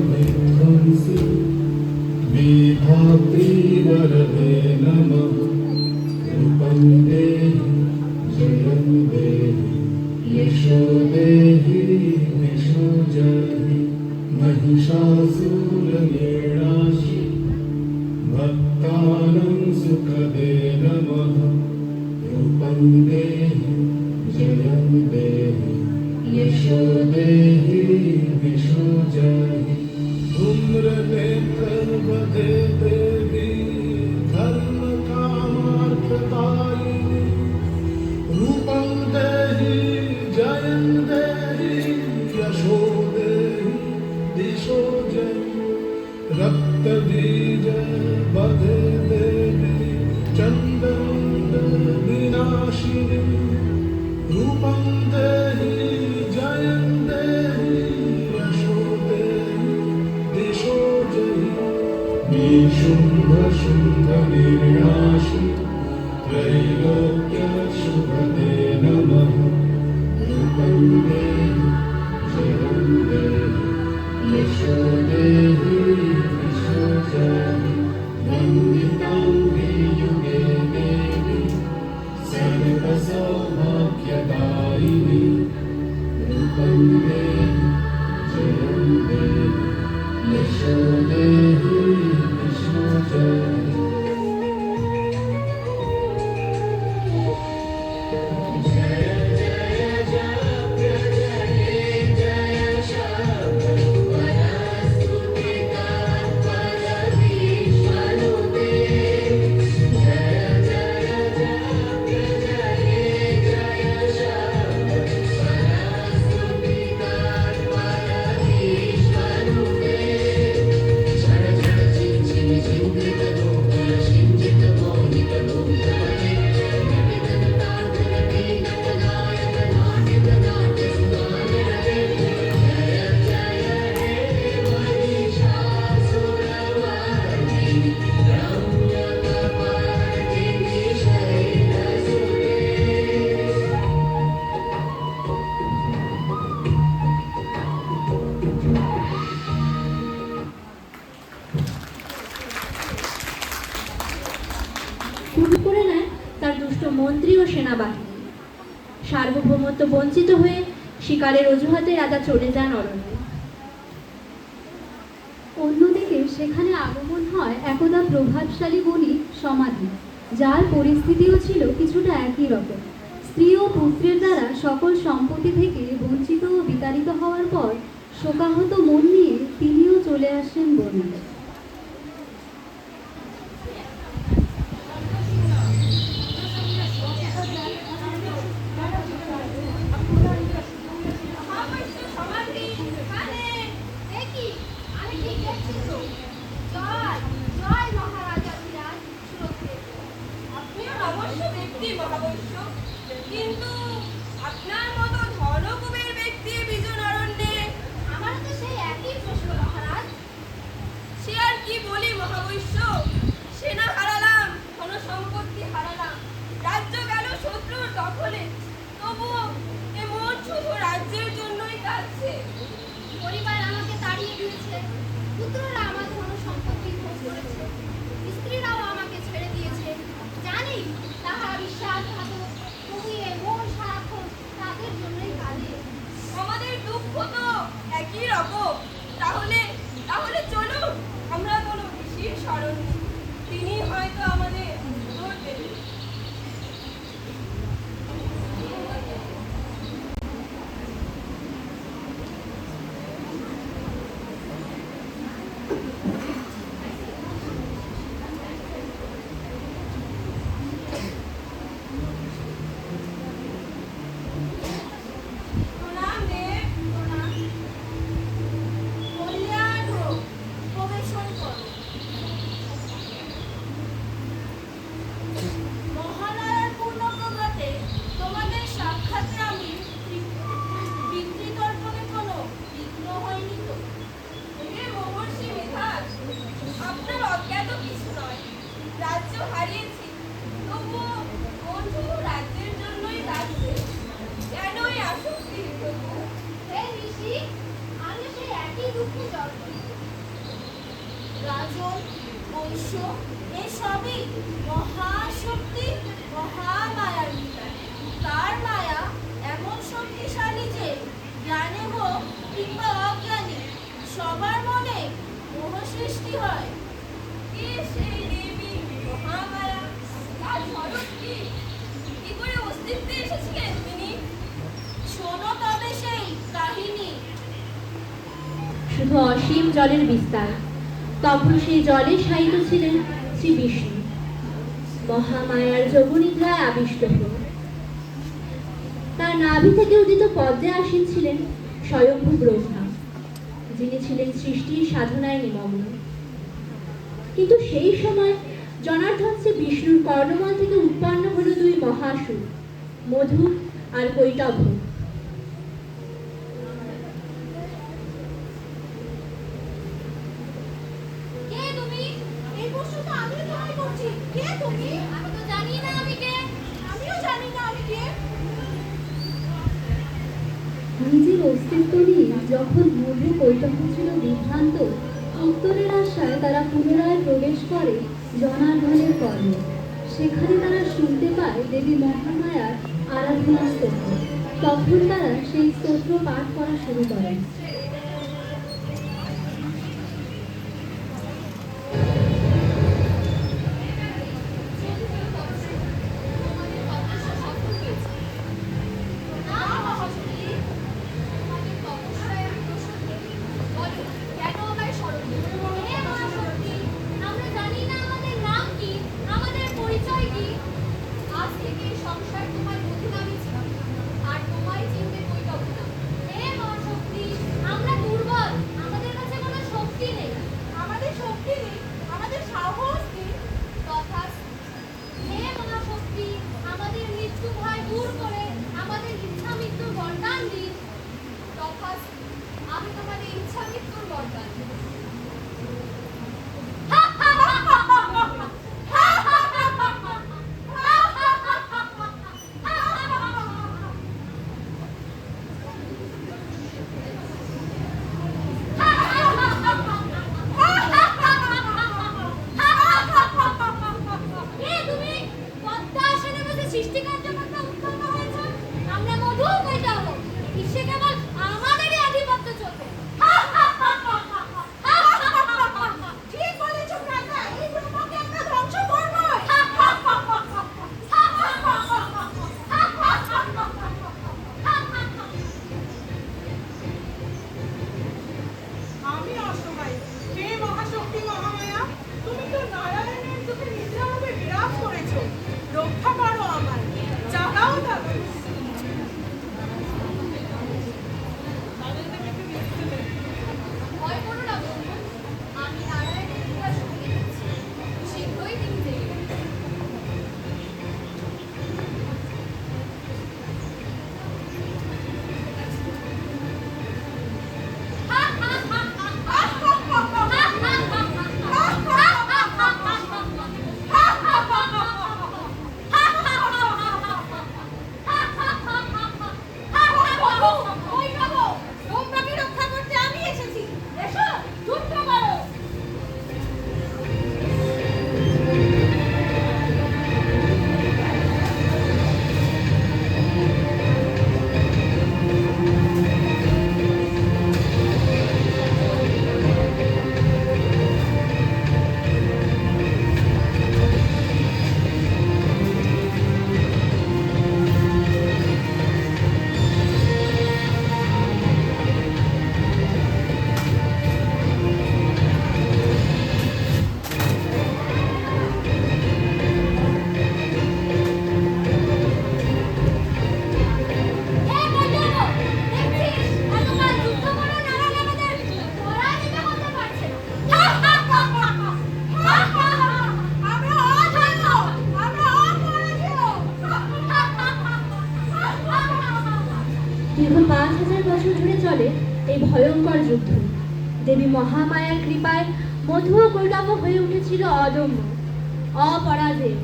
विध्वंसि विधात्री वरदे नमः। रूपं देहि जयं देहि यशो देहि यशो जहि। महिषासुरनिर्नाशि भक्तानां सुखदे नमः। रूपं देहि जयं देहि यशो देहि यशो जहि। धूम्रनेत्रवदे देवी धर्मकामार्थदायिनी। रूपं देहि जयं देहि यशो देहि दिशो जहि। रक्तबीज वदे देवी चण्डमुण्ड विनाशिनी। रूपं देहि जयं देहि यशो देहि दिशो जहि। निशुम्भ शुम्भ निर्नाशि त्रैलोक्यशुभदे नमः। रूपं देहि जयं देहि यशो देहि यशो जहि। वन्दितां युगे देवी सर्वसौभाग्यदायिनी। रूपं देहि जयं देहि यशो देहि यशो जहि। শুরু করে নেয় তার দুষ্ট মন্ত্রী ও সেনাবাহিনী। সার্বভৌমত্ব বঞ্চিত হয়ে শিকারের অজুহাতে রাজা চলে যান অরণ্যে। অন্যদিকে সেখানে আগমন হয় একদা প্রভাবশালী বণিক সমাধি, যার পরিস্থিতিও ছিল কিছুটা একই রকম। স্ত্রী ও পুত্রের দ্বারা সকল সম্পত্তি থেকে বঞ্চিত ও বিতাড়িত হওয়ার পর শোকাহত মন নিয়ে তিনিও চলে আসেন বনে। কিন্তু আপনার মতো ধনকুবের ব্যক্তি বিজন অরণ্যে আমার তো সেই একই প্রশ্ন মহারাজ। সে আর কি বলি মহাবৈশ্য, সেনা হারালাম, ধন সম্পত্তি হারালাম, রাজ্য গেল শত্রুর দখলে, তবুও এ মন শুধু রাজ্যের জন্যই কাঁদছে। পরিবার আমাকে তাড়িয়ে দিয়েছে, পুত্ররা আমার ধন সম্পত্তি ভোগ করেছে, স্ত্রীরাও আমাকে ছেড়ে দিয়েছে। জানি তাহারা বিশ্বাসঘাতক, তবু এ মন সারাক্ষণ তাদের জন্যই কাঁদে। আমাদের দুঃখ তো একই রকম। তাহলে তাহলে চলুন আমরা কোনো ঋষির শরণ নিই, তিনি হয়তো আমাদের উত্তর দেবেন। মহাবিশ্ব এসবই মহাশক্তি মহামায়ার বিকাশ। তার মায়া এমন শক্তিশালী যে জ্ঞানে হোক কিংবা অজ্ঞানী সবার মনে মোহ সৃষ্টি হয়। কে সেই দেবী মহামায়া? তার স্বরূপ কি? কি করে অস্তিত্বে এসেছিলেন তিনি? শোনো তবে সেই কাহিনী। শুধু অসীম জলের বিস্তার। তখন সেই জলে শায়িত ছিলেন শ্রী বিষ্ণু, মহামায়ার যোগনিদ্রায় আবিষ্ট হন। তার নাভি থেকে উদিত পদ্মে আসীন ছিলেন স্বয়ম্ভু ব্রহ্মা, যিনি ছিলেন সৃষ্টির সাধনায় নিমগ্ন। কিন্তু সেই সময় জনার্দন শ্রী বিষ্ণুর কর্ণমল থেকে উৎপন্ন হলো দুই মহাসুর, মধু আর কৈটভ। কে তুমি? এই প্রশ্ন তো আমিও তোমায় করছি। কে তুমি? আমি তো জানি না আমি কে। আমিও জানি না আমি কে। নিজের অস্তিত্ব নিয়ে যখন মধু কৈটভ ছিল বিভ্রান্ত, উত্তরের আশায় তারা পুনরায় প্রবেশ করে জনার্দনের কর্ণে। সেখানে তারা শুনতে পায় দেবী মহামায়ার আরাধনা স্তোত্র। তখন তারা সেই স্তোত্র পাঠ করা শুরু করেন। না মহাশক্তি, তোমাদের তপস্যায় আমি প্রসন্ন। বলো, কেন আমায় স্মরণ করো? হে মহাশক্তি, আমরা জানি না আমাদের নাম কি, আমাদের পরিচয় কি। আজ থেকে সংসার তোমার মধু নামে চিনবে, আর তোমায় চিনবে কৈটভ নাম। হে মহাশক্তি, আমরা দুর্বল, আমাদের কাছে কোনো শক্তি নেই। আমাদের শক্তি নেই, আমাদের সাহস নেই। তথাস্তু। হে মহাশক্তি, আমাদের মৃত্যু ভয় দূর করে আমাদের ইচ্ছা মৃত্যুর বরদান দিন। তথাস্তু। আমি তোমাদের ইচ্ছা মৃত্যুর বরদান দিই। কে তুমি? পদ্মা আসনে বসে সৃষ্টিকার্য করতে উৎপন্ন হয়েছ। আমরা মধু কৈটভ। বিশ্বে কেবল আমাদেরই আধিপত্য চলবে। ঠিক বলেছ ভ্রাতা, এই ব্রহ্মকে আমরা ধ্বংস করবই। আমি অসহায়। হে মহাশক্তি মহামায়া, তুমি তো নারায়ণের চোখে নিদ্রাভাবে বিরাজ করেছো। রক্ষা করো আমায়, জাগাও তাকে। ভয় করো না বন্ধু, আমি নারায়ণের নিদ্রা শুনে গেছি। শীঘ্রই তিনি জেগে উঠবেন। ব্রহ্মাকে রক্ষা করতে আমি এসেছি। এসো, যুদ্ধ করো। হে কৈটভ, দেখছিস এতকাল যুদ্ধ করে নারায়ণ আমাদের পরাজিত করতে পারছে না। আমরা অধন্য, আমরা অপরাজিত। দীর্ঘ 5000 বছর ধরে চলে এই ভয়ঙ্কর যুদ্ধ। দেবী মহামায়ার কৃপায় মধু ও কৈটভ হয়ে উঠেছিল অদম্য, অপরাজেয়।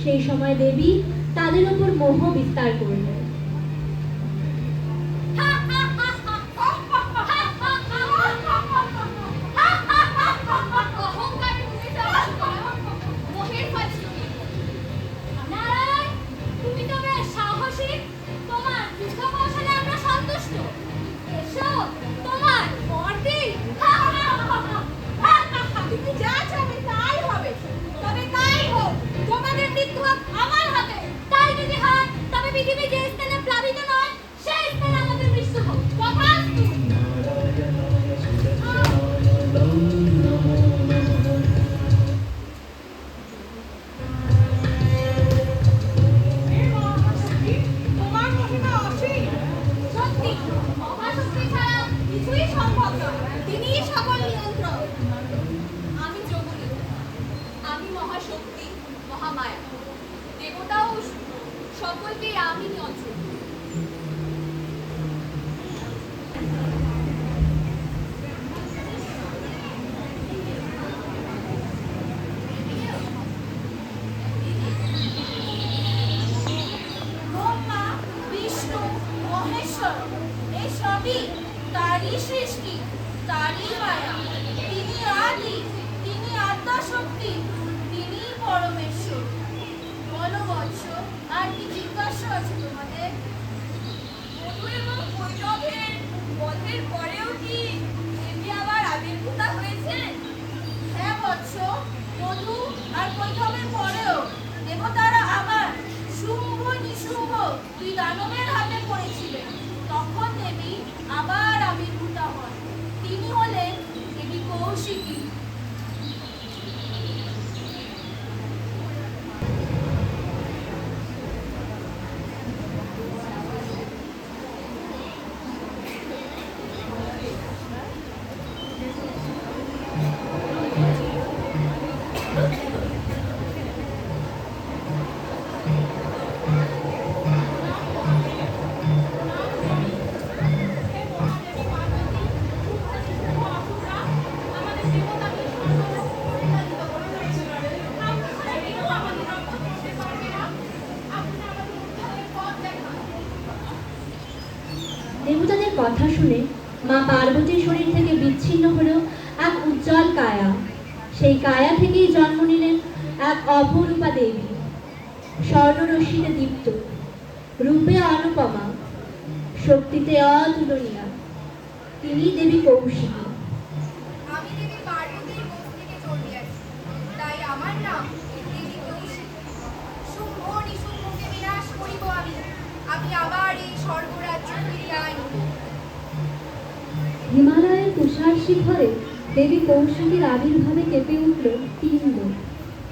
সেই সময় দেবী তাদের উপর মোহ বিস্তার করলেন। অহংকারে ভুলে যাওয়া কিছুই সম্ভব নয়। তিনিই সকল নিয়ন্ত্রক। আমি যোগিনী, আমি মহাশক্তি, মহামায়া, দেবতা ও সকলকেই আমি নিয়ন্ত্রণ করি। ব্রহ্মা, বিষ্ণু, মহেশ্বর এসবই তারই সৃষ্টি, তারই মায়া। তিনি আদি, তিনি আদ্যাশক্তি, তিনি পরমেশ্বর। বলো বৎস, আর কি জিজ্ঞাসা আছে তোমাদের? মধু এবং কৈটভের বধের পরেও কি দেবী আবার আবির্ভূতা হয়েছেন? হ্যাঁ বৎস, মধু আর কৈটভের পরেও দেবতারা আবার শুম্ভ নিশুম্ভ দুই দানবের হাতে পড়েছিলেন। তখন দেবী আবার আবির্ভূতা হন। তিনি হলেন দেবী কৌশিকী। দেবতাদের কথা শুনে মা পার্বতীর শরীর থেকে বিচ্ছিন্ন হলো এক উজ্জ্বল কায়া। সেই কায়া থেকেই জন্ম নিলেন এক অপরূপা দেবী, স্বর্ণরশ্মিতে দীপ্ত, রূপে অনুপমা, শক্তিতে অতুলনীয়া। তিনি দেবী কৌশিকী। আমি দেবী পার্বতীর কোষ থেকে জন্মিয়াছি, তাই আমার নাম দেবী কৌশিকী। শুম্ভ নিশুম্ভকে বিনাশ করিব আমি। আমি আবার এই স্বর্গরাজ্য ফিরিয়ে আনিব। হিমালয়ের তুষার শিখরে দেবী কৌশিকীর আবির্ভাবে কেঁপে উঠল তিন লোক।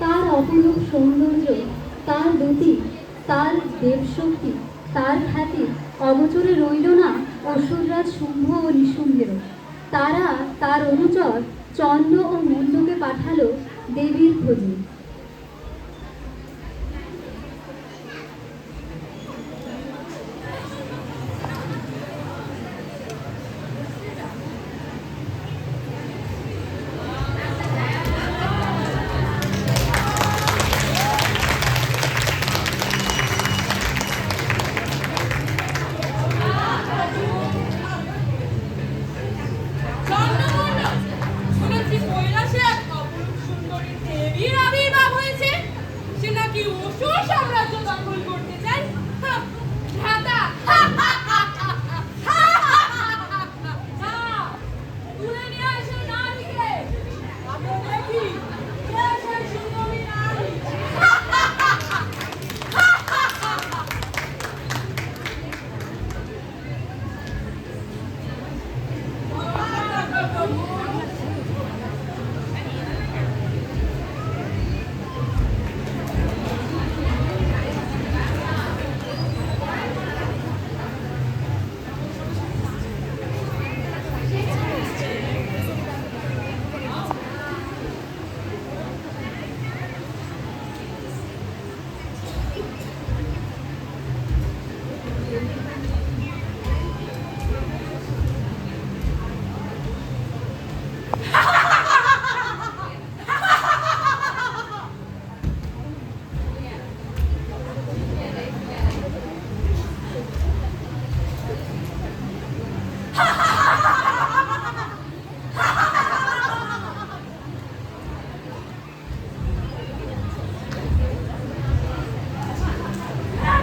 তার অপরূপ সৌন্দর্য, তার দ্যুতি, তার দেবশক্তি, তার খ্যাতি অগোচরে রইল না অসুররাজ শুম্ভ ও নিশুম্ভেরও। তারা তার অনুচর চন্দ্র ও মুন্ডকে পাঠালো দেবীর খোঁজে। চন্দ্রমণ্ডল, শুনেছি কৈলাসে এক অপরূপ সুন্দরী দেবীর আবির্ভাব হয়েছে। সে নাকি অসুর সাম্রাজ্য দখল করতে চায়। ভ্রাতা, তুলে নিয়ে আসো নারীকে। আমি দেখি কে সেই সুন্দরী নারী।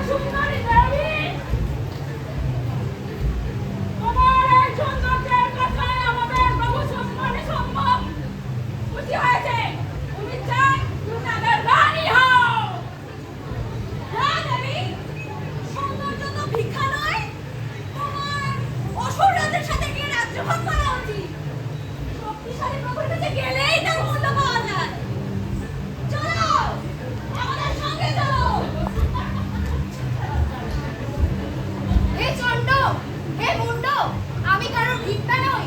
সুন্দরী দেবী, তোমার এই সৌন্দর্যের কথায় আমাদের প্রভু সম্মানে সম্ভব খুশি হয়েছে। তুমি চাই তুমি তাদের রানী হও। হ্যাঁ দেবী, সৌন্দর্য তো ভিক্ষা নয়। তোমার অসুর রাজের সাথে গিয়ে রাজ্যভাগ করা উচিত। শক্তিশালী প্রভুর কাছে গেলেই তার মূল্য পাওয়া যায়। চলো, আমাদের সঙ্গে চলো। হে চণ্ড, হে মুন্ড, আমি কারোর ভিক্ষা নই।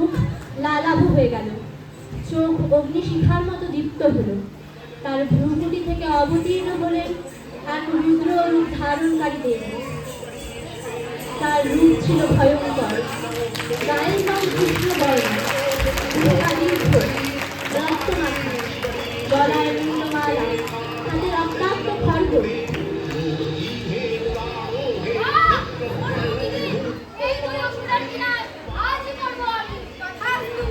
মুখ লালাভ হয়ে গেল, চোখ অগ্নিশিখার মতো দীপ্ত হলো। তার ভ্রুকুটি থেকে অবতীর্ণ হলেন এক রুদ্র রূপ ধারণকারী দেব। তার রূপ ছিল ভয়ঙ্কর, গায়ের রং কৃষ্ণ বর্ণ, দীর্ঘ, রক্তমাখা, গলায় মুন্ডমালা, হাতে রক্তাক্ত খড়গ। এই বই অসুবিধার কি নাই, আজই করবো আমি। তথাস্তু।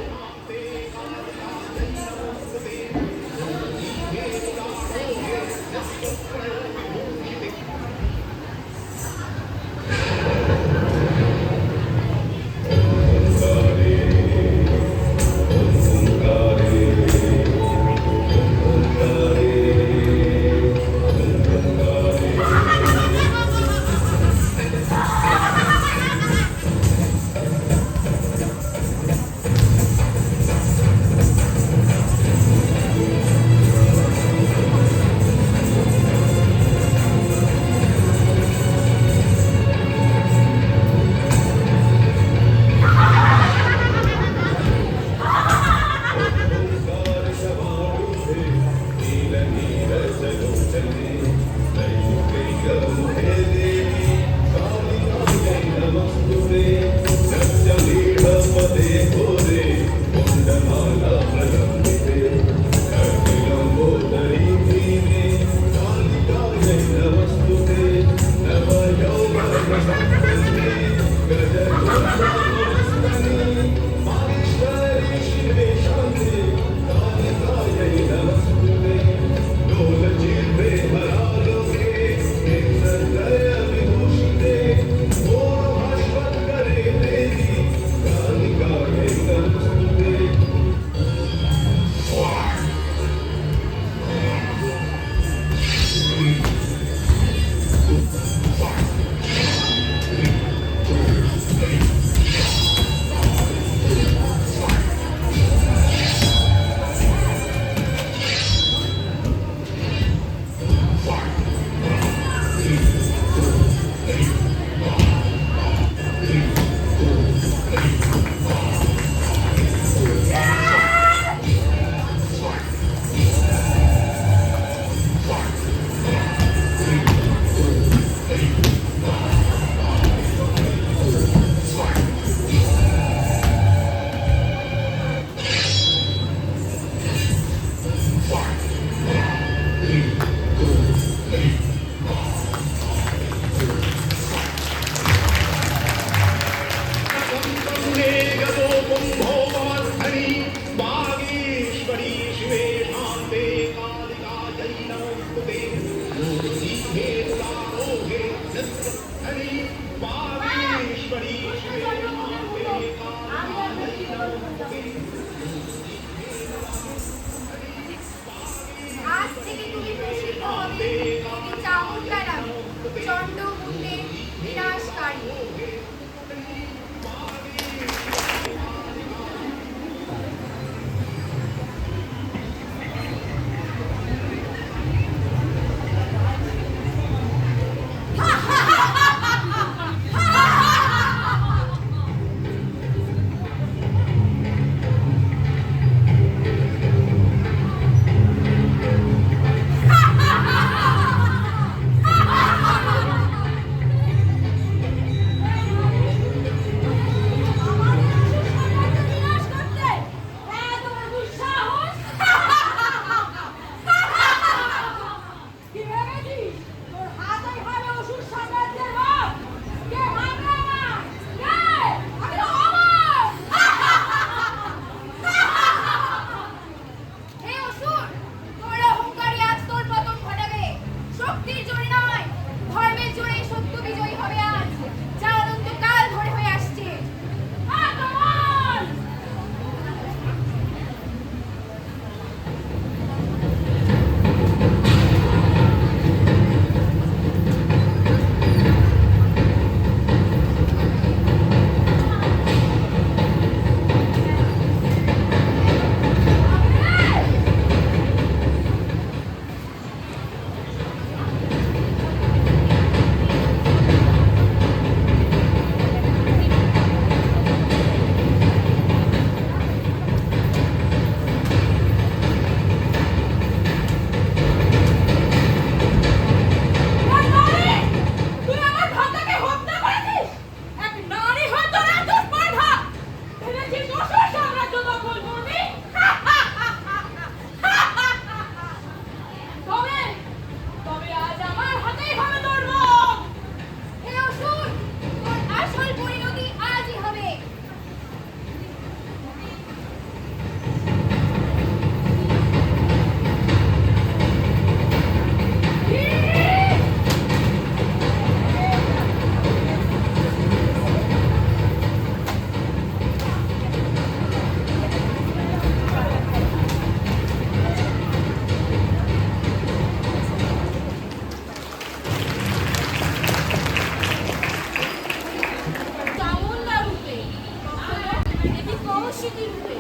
অতিথি রূপে,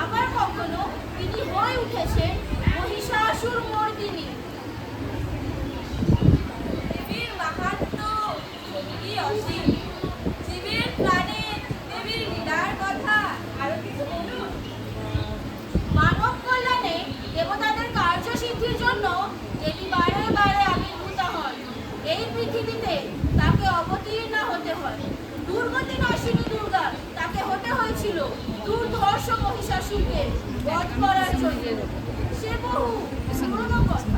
আবার কখনো তিনি হয়ে উঠেছেন মহিষাসুর মর্দিনী। দেবীর মাহাত্ম্য কি অসীম, জীবের প্রাণে দেবীর লীলার কথা আরো কিছু বলুন। মানব কল্যাণে দেবতাদের কার্যসিদ্ধির জন্য দেবী বারে বারে আবির্ভূত হন। এই পৃথিবীতে তাকে অবতীর্ণ হতে হয়। দুর্গতি নাশিনী দুর্গা তাকে হতে হয়েছিল দুর্ধর্ষ মহিষাসুরকে বধ করার জন্য। সে বহু পুরনো কথা।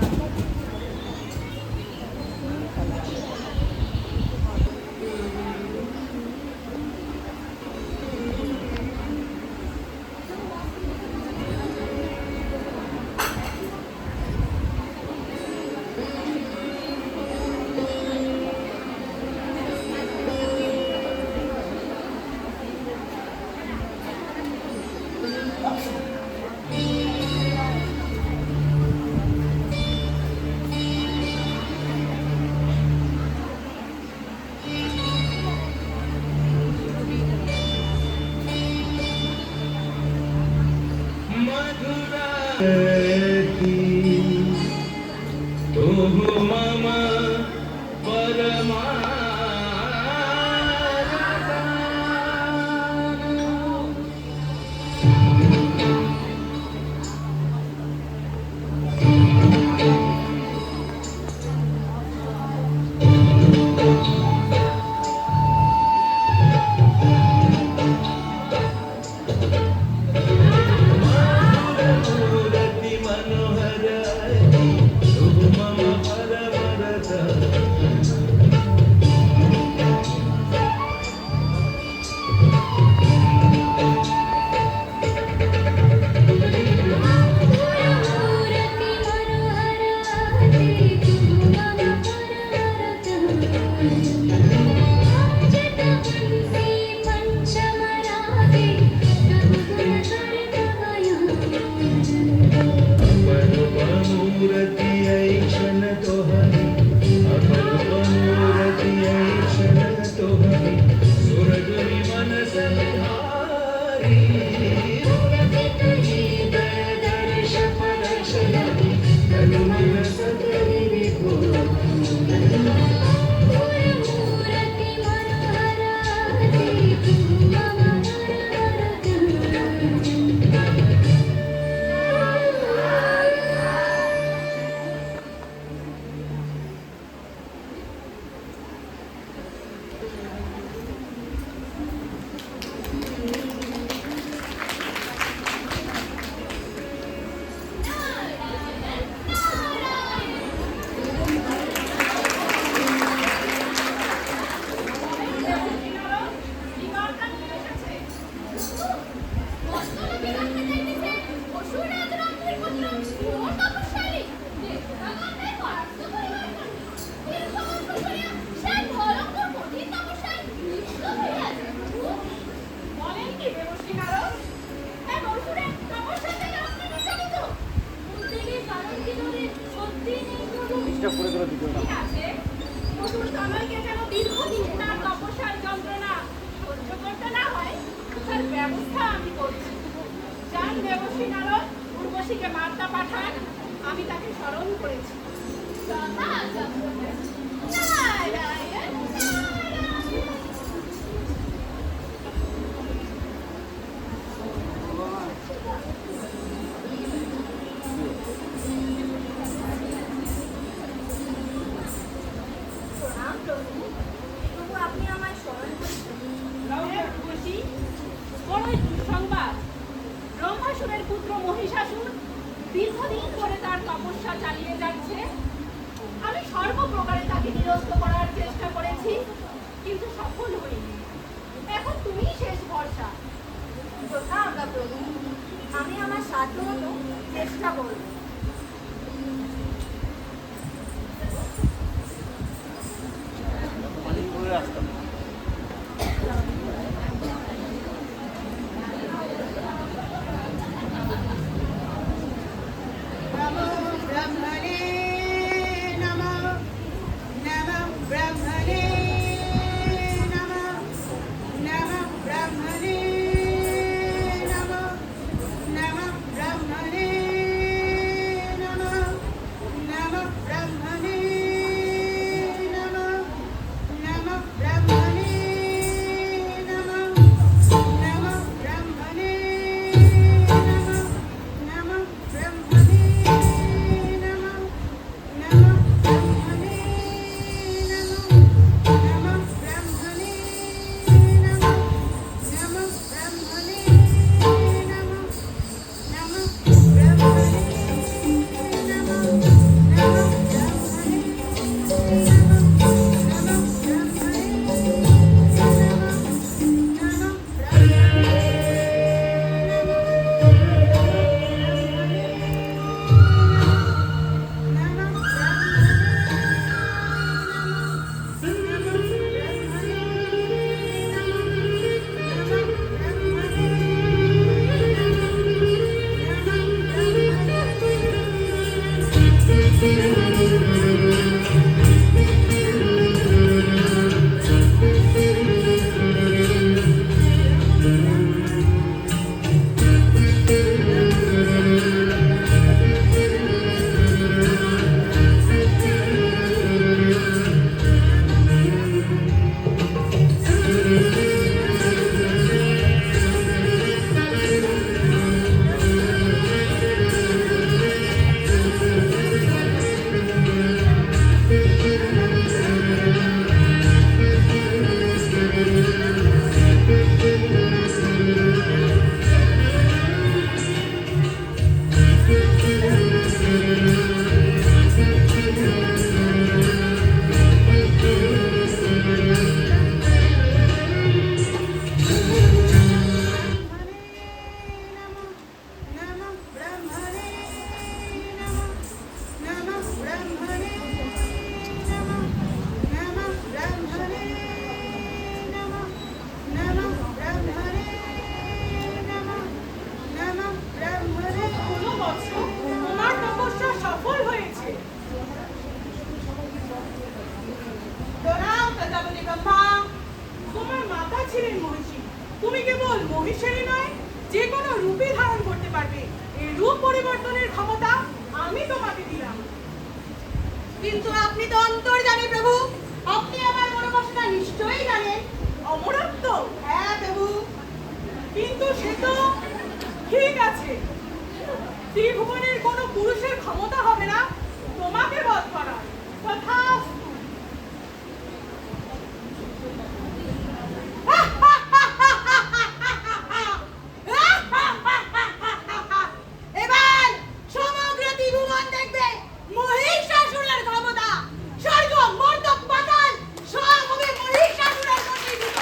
तुम मम परमानंद। मूर्ति मनोहर तुम मम परमरत। मूर्ति ऐशन तोहरी, मूर्ति ऐशन तोहरी, सुरगुनि मन संहारी। दर्श परश लगी, तन मन सकरि विभोर। ব্যবস্থা আমি করছি। যান দেবশ্রী নারদ উর্বশীকে বার্তা পাঠান, আমি তাকে স্মরণ করেছি। আপনি আমায় স্মরণ করেছেন। উর্বশী, বড়ই দুঃসংবাদ। ব্রহ্মাসুরের পুত্র মহিষাসুর দীর্ঘদিন ধরে তার তপস্যা চালিয়ে যাচ্ছে। আমি সর্বপ্রকারে তাকে নিরস্ত করার চেষ্টা করেছি, কিন্তু সফল হইনি। এখন তুমিই শেষ ভরসা। প্রথা প্রভু, আমি আমার সাধ্যমতো চেষ্টা করব। नमः ब्रह्मणे नमः কিন্তু আপনি তো অন্তর্যামী প্রভু, আপনি আমার মনোবাসনা নিশ্চয়ই জানেন। অমরত্ব? হ্যাঁ প্রভু। কিন্তু সে তো ঠিক আছে, ত্রিভুবনের কোনো পুরুষের ক্ষমতা হবে না তোমাকে বধ করার। তথাস্তু। এবার সমগ্র ত্রিভুবন দেখবে মহিষাসুরের ক্ষমতা। স্বর্গ মর্তক পাতাল সব হবে মহিষাসুরের প্রতিষ্ঠিত।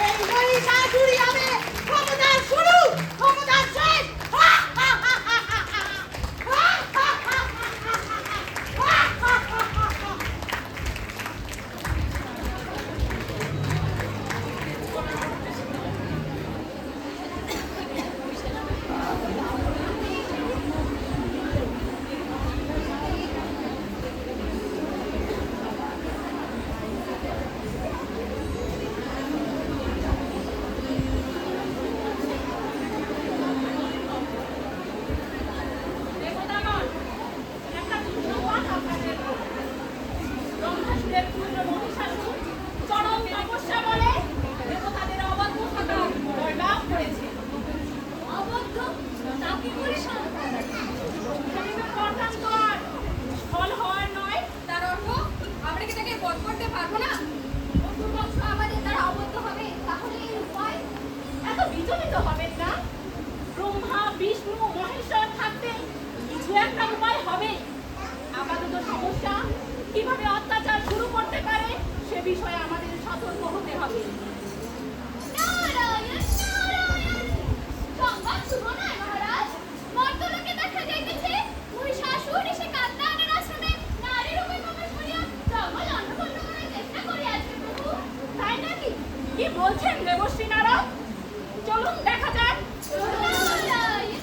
এই মহিষাসুরই হবে ক্ষমতার শুরু, ক্ষমতার শেষ। দেবতাগণ, একটা দুঃসংবাদ আপনাদের বলি। ব্রহ্মাসুরের পুত্র মহিষাসুর চরম তপস্যা বলে দেবতাদের অবাধ্য থাকা জয়লাভ করেছে। অবদ্ধ তা কি করে সম্ভব? শরীরের বর্ধান্তর ফল হওয়ার নয়। তার অর্থ আমরা কি তাকে বধ করতে পারবো না? অসুরবংশ আমাদের দ্বারা অবদ্ধ হবে, তাহলে এর উপায়? এত বিচলিত হবেন না। ব্রহ্মা বিষ্ণু মহেশ্বর থাকতে কিছু একটা উপায় হবে। আপাতত সমস্যা কিভাবে অত্যাচার শুরু করতে পারে সে বিষয়ে আমাদের সতর্ক হতে হবে। নারায়ণ নারায়ণ, সংবাদ শুভ নয় মহারাজ। মর্তলোকে দেখা যাইতেছে মহিষাসুর এসে কাত্যায়নের আশ্রমে নারী রূপে প্রবেশ করিয়া জঙ্গল অন্নপন্ন করার চেষ্টা করিয়াছে প্রভু। তাই নাকি? কি বলছেন দেবশ্রী নারদ? চলুন দেখা যাক। নারায়ণ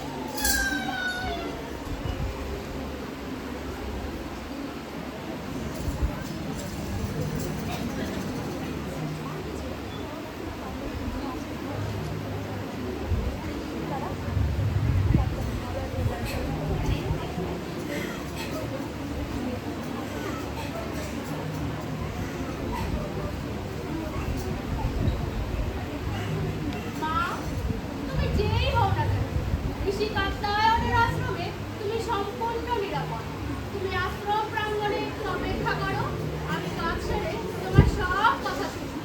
মা, তুমি যেই হও না কেন, ঋষি কাত্যায়নের আশ্রমে তুমি সম্পূর্ণ নিরাপদ। তুমি আশ্রম প্রাঙ্গণে একটু অপেক্ষা করো, আমি কাজ সেরে তোমার সব কথা শুনবো।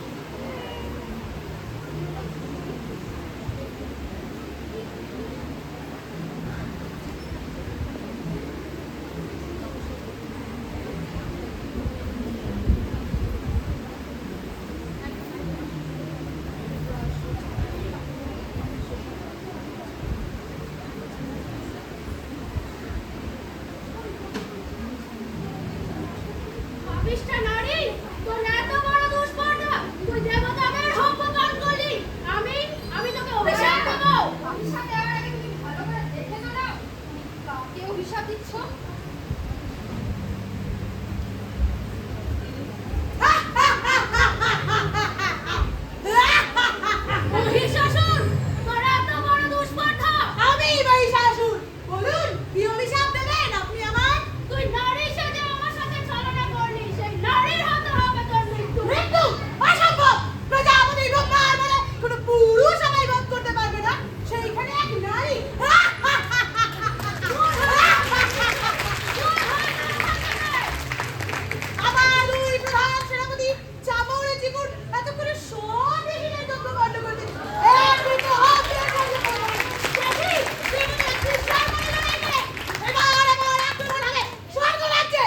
পাপিষ্ঠা নারী, তোর এত বড় দুষ্পর্ধা, তুই দেবতাদের হক পান করলি। আমি তোকে অভিশাপ দেব। অভিশাপ দেওয়ার আগে তুমি ভালো করে দেখে তো নাও, কাকে অভিশাপ দিচ্ছ। মহিষাসুর, তোর এত বড় দুষ্পর্ধা। আমি মহিষাসুর, বলুন কি অভিশাপ দেবেন আপনি আমার? তুই নারী সেজে আমার সাথে ছলনা করলি, সেই নারীর হাতে হবে তোর মৃত্যু। মৃত্যু? অসম্ভব। প্রজাপতি ব্রহ্মার বলে কোনো পুরুষ আমায় বধ করতে পারবে না, সেইখানে এক নারী। আমার দুই প্রধান সেনাপতি চামড়ে চিকুর এতক্ষণে সব ঋষিদের যজ্ঞ বন্ধ করে দিল। একদিন তো হবে দেখি জীবনে একটি স্বর্গের লড়াই করে এবার আমার আক্রমণ হবে স্বর্গ রাজ্যে।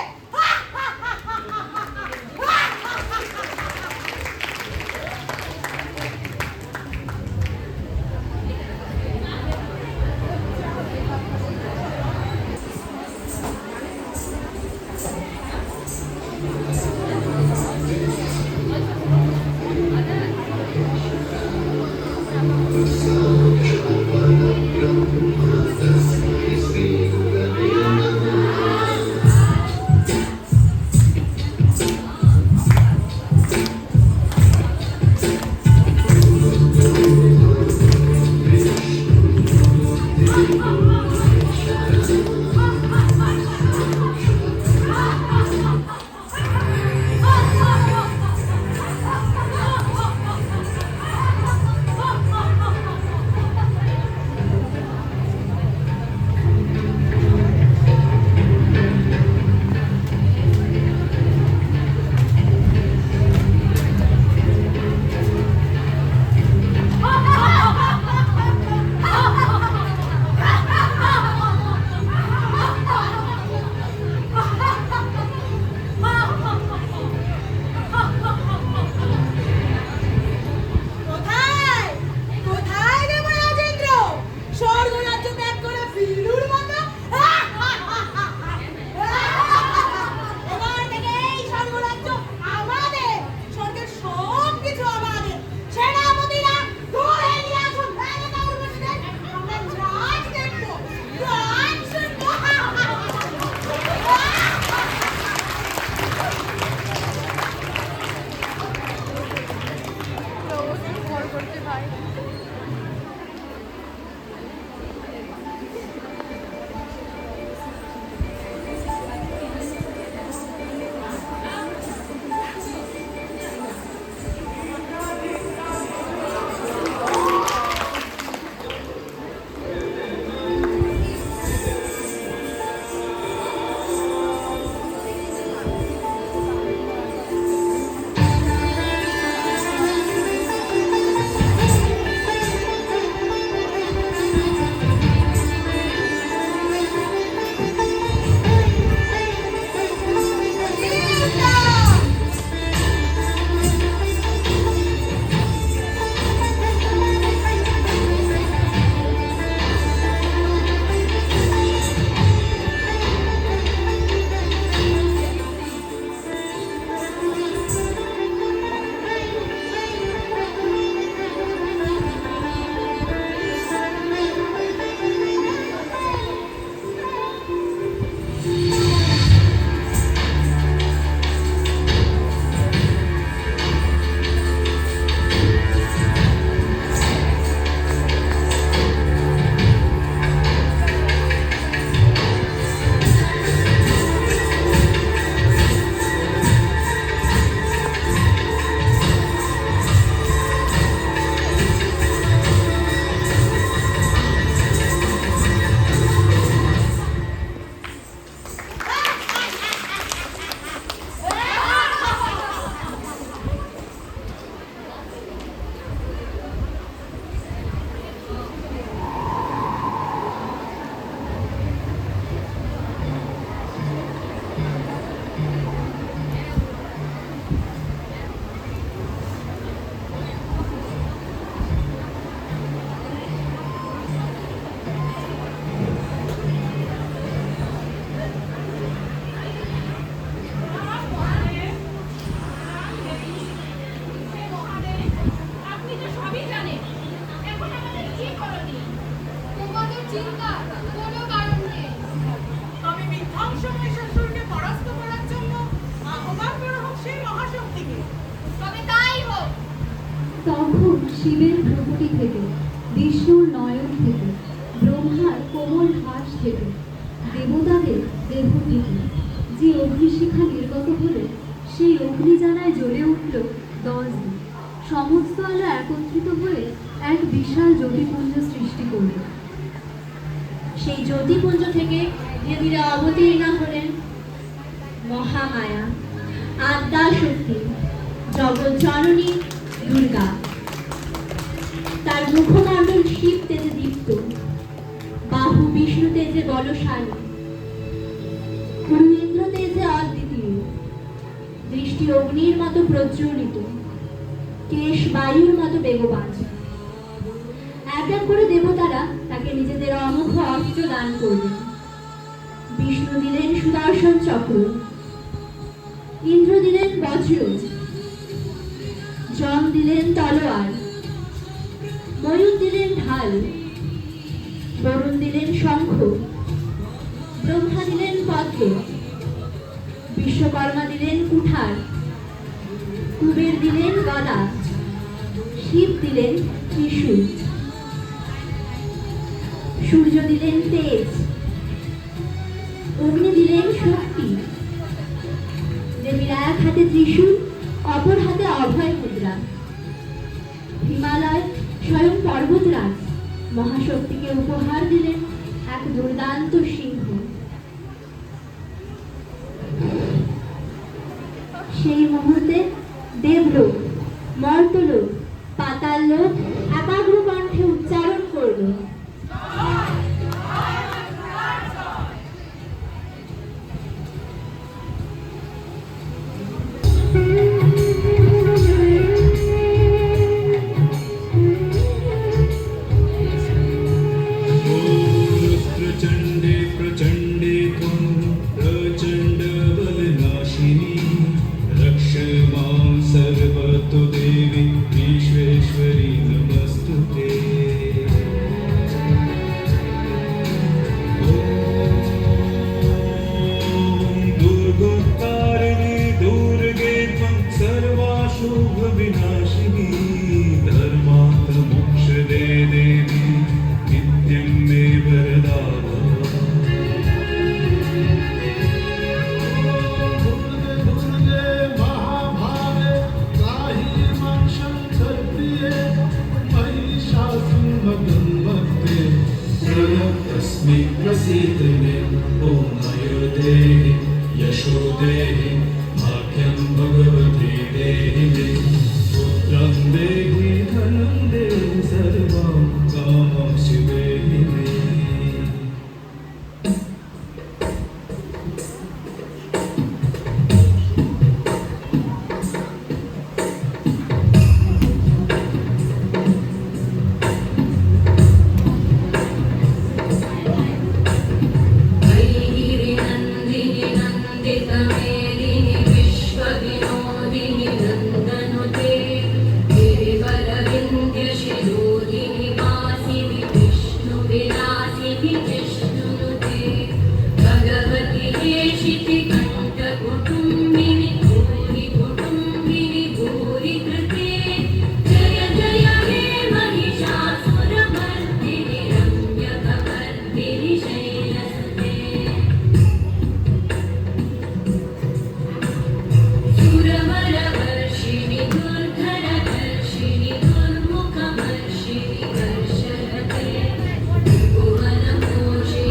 চিন্তার কোনো কারণ নেই। তবে বিধ্বংস মহিষাসুরকে পরাস্ত করার জন্য আহ্বান করা হোক সেই মহাশক্তিকে। তবে তাই হোক। তখন শিবের ভ্রুকুটি থেকে, বিষ্ণুর নয়ন থেকে, ব্রহ্মার কোমল হাস থেকে, দেবতাদের দেহ থেকে যে অগ্নিশিখা নির্গত হলো, সেই অগ্নিজানায় জ্বলে উঠল 10 দিন। সমস্ত আলো একত্রিত হয়ে এক বিশাল জ্যোতিপুঞ্জ সৃষ্টি করল। সেই জ্যোতিপুঞ্জ থেকে ধীরে ধীরে অবতীর্ণা হলেন মহামায়া, আদ্যা শক্তি, জগৎ জননী দুর্গা। তার মুখমণ্ডল শিব তেজে দীপ্ত, বাহু বিষ্ণু তেজে বলশালী, ইন্দ্র তেজে অদ্বিতীয়, দৃষ্টি অগ্নির মতো প্রজ্বলিত, কেশ বায়ুর মতো বেগবান। এক এক করে দেবতারা তাকে নিজেদের অমোঘ অস্ত্র দান করলেন। বিষ্ণু দিলেন সুদর্শন চক্র, ইন্দ্র দিলেন বজ্র, যম দিলেন তলোয়ার, ময়ূর দিলেন ঢাল, বরুণ দিলেন শঙ্খ, ব্রহ্মা দিলেন পদ্ম, বিশ্বকর্মা দিলেন কুঠার, কুবের দিলেন গদা, শিব দিলেন ত্রিশূল, সূর্য দিলেন তেজ, অগ্নি দিলেন শক্তি। দেবীর এক হাতে ত্রিশূল, অপর হাতে অভয় মুদ্রা। হিমালয় স্বয়ং পর্বতরাজ মহাশক্তিকে উপহার দিলেন এক দুর্দান্ত সিংহ। সেই মুহূর্তে দেবলোক, মর্তলোক, পাতাল লোক একাগ্র কণ্ঠে উচ্চারণ করল, प्रचण्डे प्रचण्डे त्वं प्रचण्डबलनाशिनी रक्ष मां सर्वतो देवी विश्वेश्वरी नमस्तुते। ॐ दुर्गोत्तारिणी दुर्गे त्वं सर्वाशुभविनाशिनी धर्मार्थ मोक्षदे देवी नित्यं मे वरदा। तस्मै प्रसीदने ॐ आयुर्देहि यशो देहि भाग्यं भगवती देहि मे पुत्रं देहि धनं देहि सर्वं कामं शिवेहि मे। नन्दिनि नन्दितमेदिनि विश्वविनोदिनि नन्दनुते गिरिवरविन्द्यशिरोदिनि वासिनि विष्णुविलासिनि विष्णुनुते भगवति हेशिति कण्ठकुटुम्बिनि भूरि कुटुम्बिनि भूरि कृते जय जय हे महिषासुरमर्दिनि रम्यकवर्दिनि शैलसुते सुरवरवर्षिणि दुर्धरवर्षिणि दुर्मुखवर्षिणि वर्षरते त्रिभुवनपोषिणि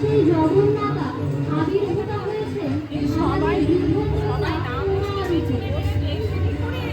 সেই জগন্নাথা আবির্ভূত হয়েছে সবাই আমাদের সবাই না বসলে পিছনে বসলে কি করে?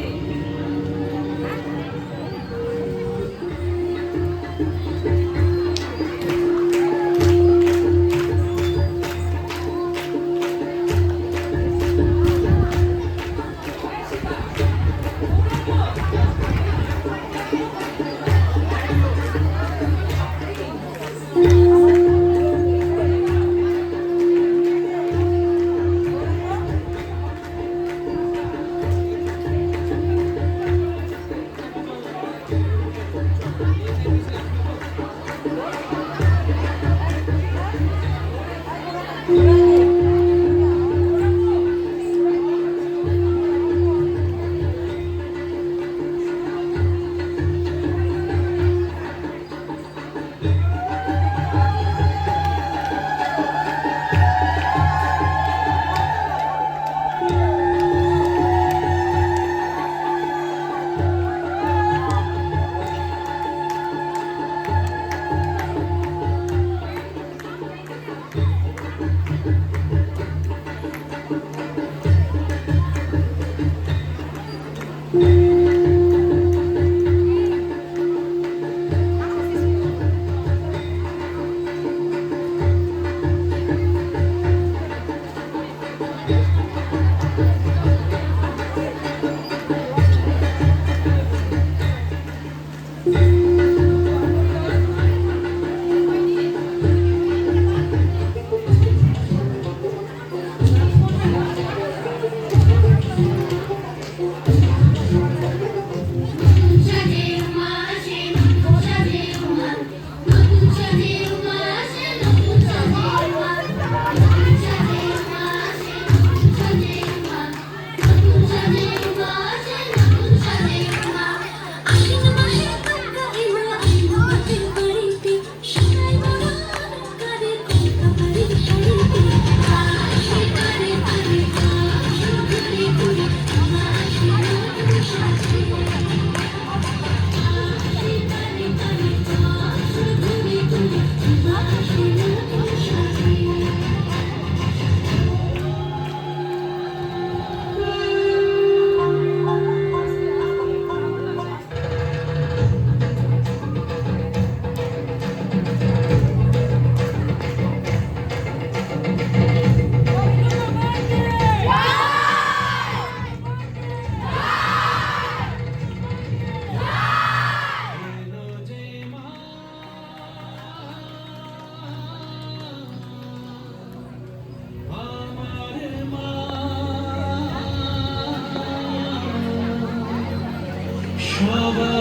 সবাই